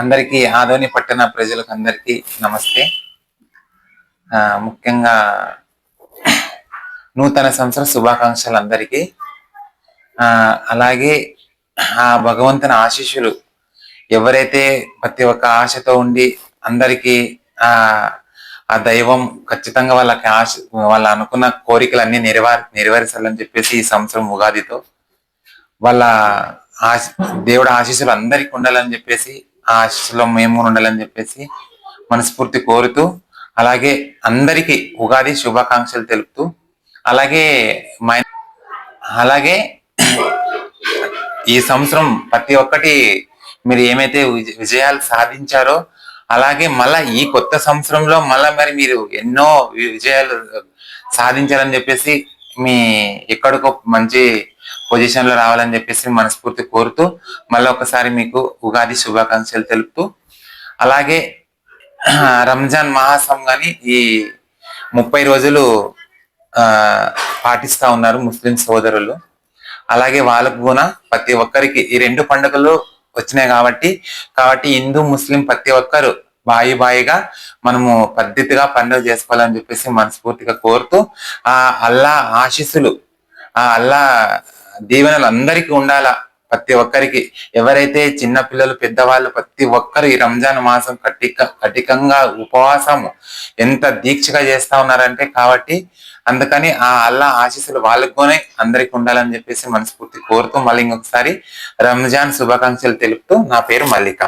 అందరికీ ఆదోని పట్టణ ప్రజలకు అందరికీ నమస్తే. ముఖ్యంగా నూతన సంవత్సర శుభాకాంక్షలు అందరికీ. అలాగే ఆ భగవంతుని ఆశీస్సులు ఎవరైతే ప్రతి ఒక్క ఆశతో ఉండి అందరికీ ఆ దైవం ఖచ్చితంగా వాళ్ళకి వాళ్ళ అనుకున్న కోరికలన్నీ నెరవేర్చాలని చెప్పేసి ఈ సంవత్సరం ఉగాదితో వాళ్ళ దేవుడు ఆశీస్సులు అందరికి ఉండాలని చెప్పేసి ఆ ఆశీస్సులో మేము ఉండాలని చెప్పేసి మనస్ఫూర్తి కోరుతూ, అలాగే అందరికీ ఉగాది శుభాకాంక్షలు తెలుపుతూ, అలాగే ఈ సంవత్సరం ప్రతి ఒక్కటి మీరు ఏమైతే విజయాలు సాధించారో అలాగే మళ్ళా ఈ కొత్త సంవత్సరంలో మళ్ళా మరి మీరు ఎన్నో విజయాలు సాధించాలని చెప్పేసి మీ ఎక్కడికో మంచి పొజిషన్ లో రావాలని చెప్పేసి మనస్ఫూర్తి కోరుతూ మళ్ళీ ఒకసారి మీకు ఉగాది శుభాకాంక్షలు తెలుపుతూ, అలాగే రంజాన్ మాసం గాని ఈ 30 రోజులు పాటిస్తా ఉన్నారు ముస్లిం సోదరులు. అలాగే వాళ్ళకు కూడా ప్రతి ఒక్కరికి ఈ 2 పండుగలు వచ్చినాయి కాబట్టి హిందూ ముస్లిం ప్రతి ఒక్కరు బాయిగా మనము పద్ధతిగా పండుగ చేసుకోవాలని చెప్పేసి మనస్ఫూర్తిగా కోరుతూ, ఆ అల్లా ఆశీస్సులు అల్లా దీవెనలు అందరికీ ఉండాలా. ప్రతి ఒక్కరికి ఎవరైతే చిన్న పిల్లలు పెద్దవాళ్ళు ప్రతి ఒక్కరు ఈ రంజాన్ మాసం కఠికంగా ఉపవాసము ఎంత దీక్షగా చేస్తా ఉన్నారంటే కాబట్టి అందుకని ఆ అల్లా ఆశీస్సులు వాళ్ళకునే అందరికి ఉండాలని చెప్పేసి మనస్ఫూర్తి కోరుతూ మళ్ళీ ఇంకొకసారి రంజాన్ శుభాకాంక్షలు తెలుపుతూ నా పేరు మల్లిక.